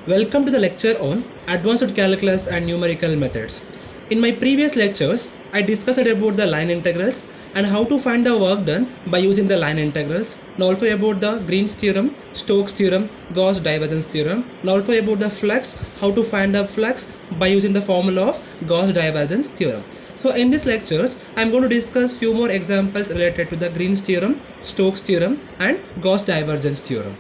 Welcome to the lecture on Advanced Calculus and Numerical Methods. In my previous lectures, I discussed about the line integrals and how to find the work done by using the line integrals, and also about the Green's theorem, Stokes theorem, Gauss divergence theorem, and also about the flux, how to find the flux by using the formula of Gauss divergence theorem. So in these lectures, I am going to discuss few more examples related to the Green's theorem, Stokes theorem, and Gauss divergence theorem.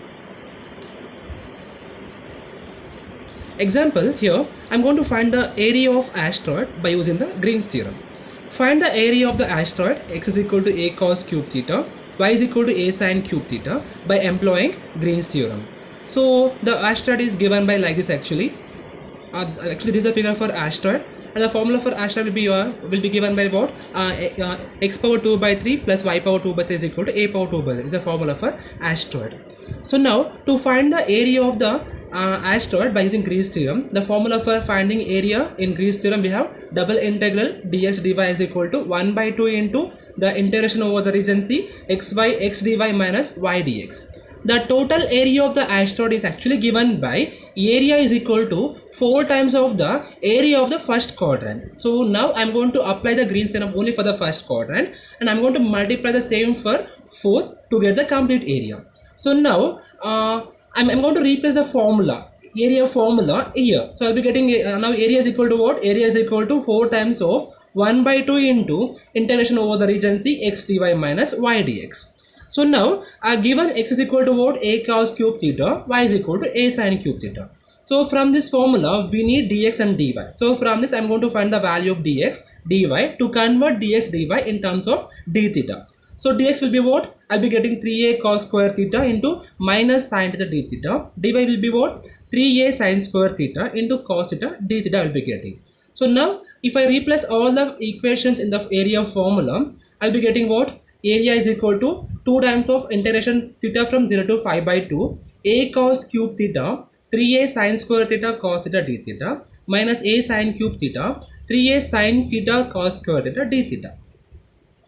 Example, here I am going to find the area of asteroid by using the Green's theorem. Find the area of the asteroid x is equal to a cos cube theta, y is equal to a sin cube theta by employing Green's theorem. So the asteroid is given by like this actually. This is a figure for asteroid, and the formula for asteroid will be given by what? X power 2 by 3 plus y power 2 by 3 is equal to a power 2 by 3 is the formula for asteroid. So now to find the area of the asteroid by using Green's theorem, the formula for finding area in Green's theorem, we have double integral dx dy is equal to 1 by 2 into the integration over the region C x by x dy minus y dx. The total area of the asteroid is actually given by area is equal to 4 times of the area of the first quadrant. So now I am going to apply the Green's theorem only for the first quadrant, and I am going to multiply the same for 4 to get the complete area. So now I'm going to replace the formula, area formula here. So I'll be getting now area is equal to what? Area is equal to 4 times of 1 by 2 into integration over the region C x dy minus y dx. So now given x is equal to what? A cos cube theta, y is equal to a sin cube theta. So from this formula we need dx and dy. So from this I'm going to find the value of dx, dy to convert dx, dy in terms of d theta. So dx will be what? I'll be getting 3a cos square theta into minus sin theta d theta. Dy will be what? 3a sin square theta into cos theta d theta I will be getting. So now if I replace all the equations in the area formula, I'll be getting what? Area is equal to 2 times of integration theta from 0 to 5 by 2 a cos cube theta 3a sin square theta cos theta d theta minus a sin cube theta 3a sin theta cos square theta d theta.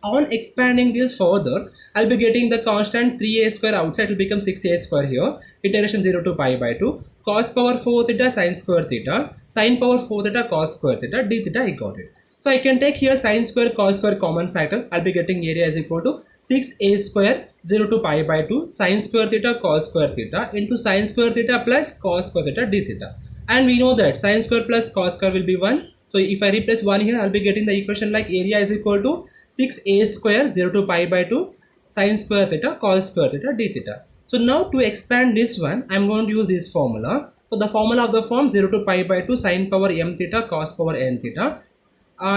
On expanding this further, I'll be getting the constant 3a square outside, it will become 6a square here, integration 0 to pi by 2, cos power 4 theta sin square theta, sin power 4 theta cos square theta, d theta, I got it. So I can take here sin square cos square common factor, I'll be getting area is equal to 6a square 0 to pi by 2 sin square theta cos square theta into sin square theta plus cos square theta d theta. And we know that sin square plus cos square will be 1. So if I replace 1 here, I'll be getting the equation like area is equal to 6a square 0 to pi by 2 sin square theta cos square theta d theta. So now to expand this one, I am going to use this formula. So the formula of the form 0 to pi by 2 sin power m theta cos power n theta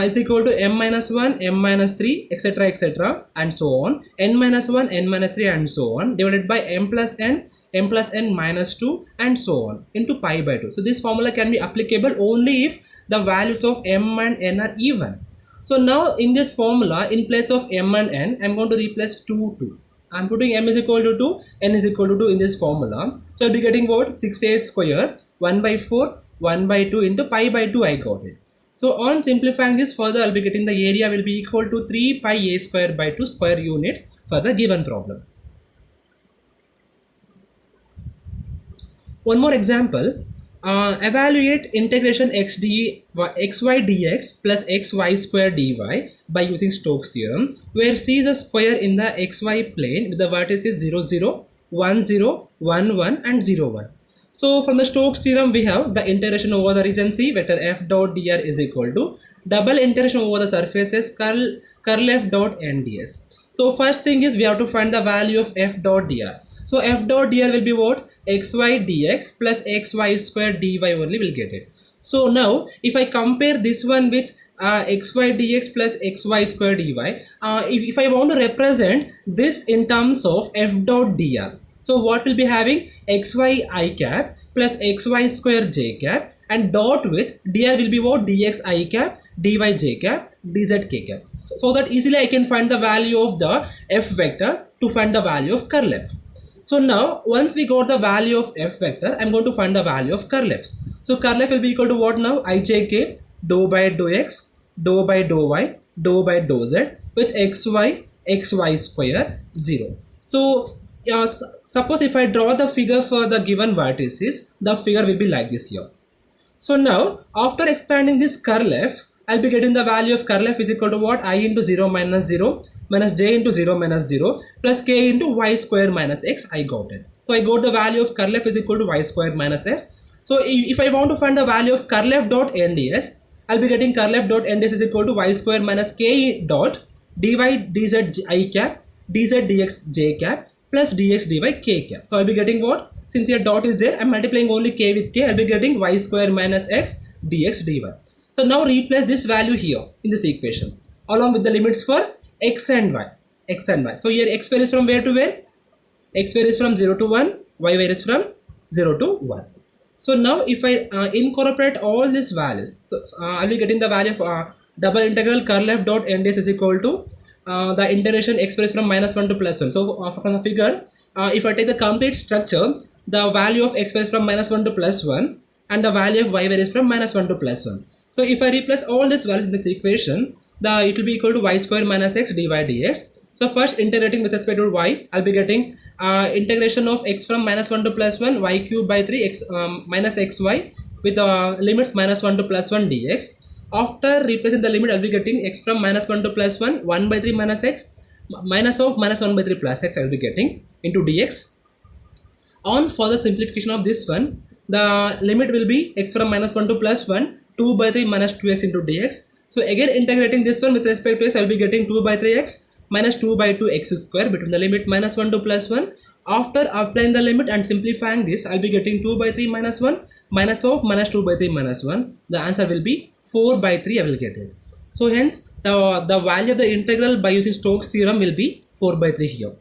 is equal to m minus 1, m minus 3, etc. and so on, n minus 1, n minus 3 and so on, divided by m plus n minus 2 and so on into pi by 2. So this formula can be applicable only if the values of m and n are even. So now in this formula, in place of m and n, I am going to replace 2. I am putting m is equal to 2, n is equal to 2 in this formula. So I will be getting what? 6a square 1 by 4, 1 by 2 into pi by 2 I got it. So on simplifying this further, I will be getting the area will be equal to 3 pi a square by 2 square units for the given problem. One more example. Evaluate integration xy dx plus xy square dy by using Stokes theorem, where C is a square in the xy plane with the vertices 0 0, 1 0, 1 1 and 0 1. So from the Stokes theorem we have the integration over the region C vector f dot dr is equal to double integration over the surfaces curl f dot n ds. So first thing is we have to find the value of f dot dr. So f dot dr will be what? Xy dx plus xy square dy only will get it. So now if I compare this one with xy dx plus xy square dy, if I want to represent this in terms of f dot dr, so what will be having? Xy I cap plus xy square j cap and dot with dr will be what? Dx I cap, dy j cap, dz k cap. So that easily I can find the value of the f vector to find the value of curl f. So now once we got the value of f vector, I am going to find the value of curl f. So curl f will be equal to what now? Ijk dou by dou x, dou by dou y, dou by dou z with xy square 0. So suppose if I draw the figure for the given vertices, the figure will be like this here. So now, after expanding this curl f, I'll be getting the value of curl f is equal to what? I into 0 minus 0 minus j into 0 minus 0 plus k into y square minus x. I got it. So I got the value of curl f is equal to y square minus f. So if I want to find the value of curl f dot nds, I'll be getting curl f dot nds is equal to y square minus k dot dy dz I cap dz dx j cap plus dx dy k cap. So I'll be getting what? Since here dot is there, I'm multiplying only k with k. I'll be getting y square minus x dx dy. So now replace this value here in this equation along with the limits for x and y. X and y. So here x varies from where to where? X varies from 0 to 1, y varies from 0 to 1. So now if I incorporate all these values, so I'll be getting the value of double integral curl f dot nds is equal to the integration x varies from minus 1 to plus 1. So from the figure, if I take the complete structure, the value of x varies from minus 1 to plus 1 and the value of y varies from minus 1 to plus 1. So if I replace all these values in this equation, it will be equal to y square minus x dy dx. So first integrating with respect to y, I'll be getting integration of x from minus 1 to plus 1 y cube by 3 x minus xy with the limits minus 1 to plus 1 dx. After replacing the limit, I'll be getting x from minus 1 to plus 1 1 by 3 minus x minus of minus 1 by 3 plus x. I'll be getting into dx. On further simplification of this one, the limit will be x from minus 1 to plus 1 2 by 3 minus 2x into dx. So again integrating this one with respect to x, I'll be getting 2 by 3x minus 2 by 2 x square between the limit minus 1 to plus 1. After applying the limit and simplifying this, I'll be getting 2 by 3 minus 1 minus of minus 2 by 3 minus 1. The answer will be 4 by 3. I will get it. So hence the value of the integral by using Stokes theorem will be 4 by 3 here.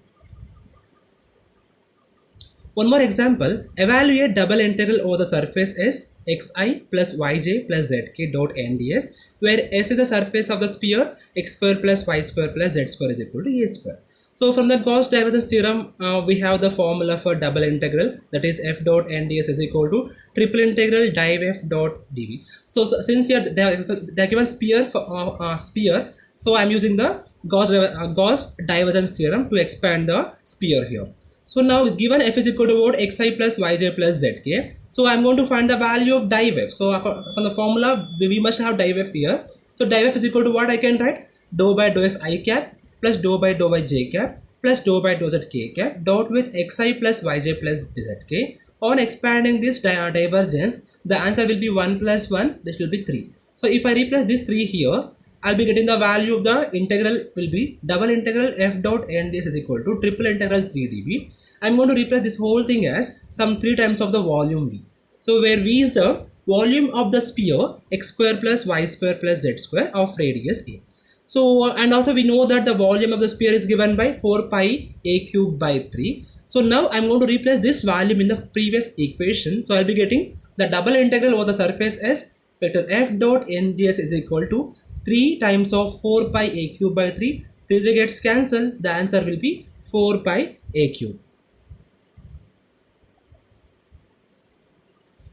One more example, evaluate double integral over the surface S xi plus yj plus zk dot nds, where S is the surface of the sphere, x square plus y square plus z square is equal to a square. So from the Gauss divergence theorem, we have the formula for double integral, that is f dot nds is equal to triple integral div f dot dv. So since here they are given sphere for sphere, so I am using the Gauss divergence theorem to expand the sphere here. So now given f is equal to what? Xi plus yj plus zk. So I'm going to find the value of div f. So from the formula we must have div f here. So div f is equal to what I can write? Dou by dou x I cap plus dou by y j cap plus dou by dou z k cap dot with xi plus yj plus zk. On expanding this divergence, the answer will be 1 plus 1. This will be 3. So if I replace this 3 here, I'll be getting the value of the integral will be double integral f dot nds is equal to triple integral 3 dv. I'm going to replace this whole thing as some 3 times of the volume v. So where v is the volume of the sphere x square plus y square plus z square of radius a. So and also we know that the volume of the sphere is given by 4 pi a cube by 3. So now I'm going to replace this volume in the previous equation. So I'll be getting the double integral over the surface as vector f dot nds is equal to 3 times of 4 pi a cube by 3. 3 gets cancelled. The answer will be 4 pi a cube.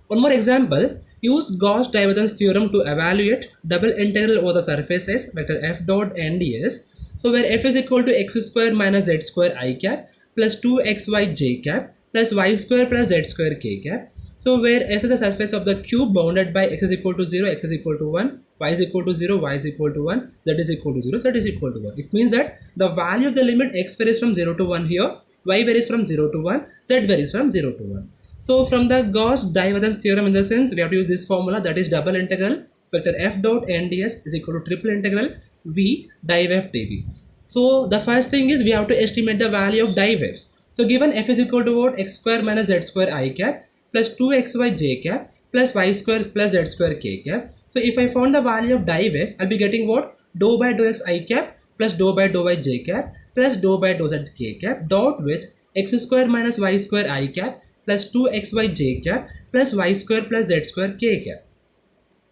One more example, use Gauss divergence theorem to evaluate double integral over the surface S vector f dot nds. So where f is equal to x square minus z square I cap plus 2xy j cap plus y square plus z square k cap. So where S is the surface of the cube bounded by x is equal to 0, x is equal to 1, y is equal to 0, y is equal to 1, z is equal to 0, z is equal to 1. It means that the value of the limit x varies from 0 to 1 here, y varies from 0 to 1, z varies from 0 to 1. So from the Gauss divergence theorem, in the sense we have to use this formula, that is double integral vector f dot nds is equal to triple integral v div f dv. So the first thing is we have to estimate the value of div f's. So given f is equal to what? X square minus z square I cap plus 2xy j cap plus y square plus z square k cap. So if I found the value of div f, I'll be getting what? Dou by dou x I cap plus dou by dou y j cap plus dou by dou z k cap dot with x square minus y square I cap plus 2xy j cap plus y square plus z square k cap.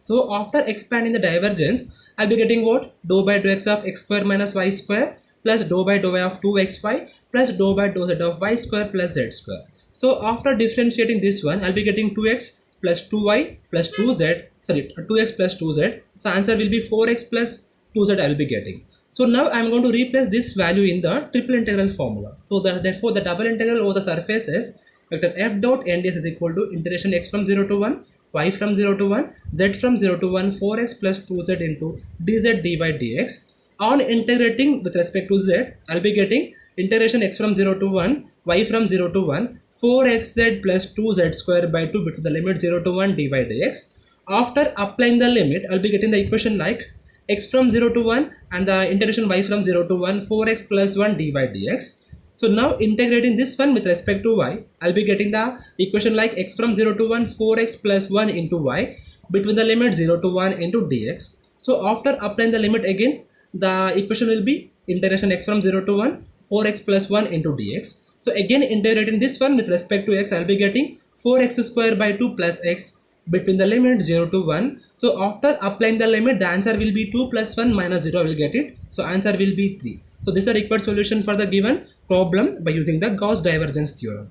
So after expanding the divergence, I'll be getting what? Dou by dou x of x square minus y square plus dou by dou y of 2xy plus dou by dou z of y square plus z square. So after differentiating this one, I'll be getting 2x plus 2y plus 2z, sorry, 2x plus 2z. So answer will be 4x plus 2z I will be getting. So now I'm going to replace this value in the triple integral formula. So therefore the double integral over the surface is vector f dot nds is equal to integration x from 0 to 1, y from 0 to 1, z from 0 to 1, 4x plus 2z into dz dy dx. On integrating with respect to z, I'll be getting integration x from 0 to 1, y from 0 to 1, 4xz plus 2z square by 2 between the limit 0 to 1 dy dx. After applying the limit, I'll be getting the equation like x from 0 to 1 and the integration y from 0 to 1, 4x plus 1 dy dx. So now integrating this one with respect to y, I'll be getting the equation like x from 0 to 1, 4x plus 1 into y between the limit 0 to 1 into dx. So after applying the limit again, the equation will be integration x from 0 to 1, 4x plus 1 into dx. So again integrating this one with respect to x, I'll be getting 4x square by 2 plus x between the limit 0 to 1. So after applying the limit, the answer will be 2 plus 1 minus 0, I will get it. So answer will be 3. So this is the required solution for the given problem by using the Gauss divergence theorem.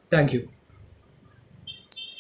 Thank you.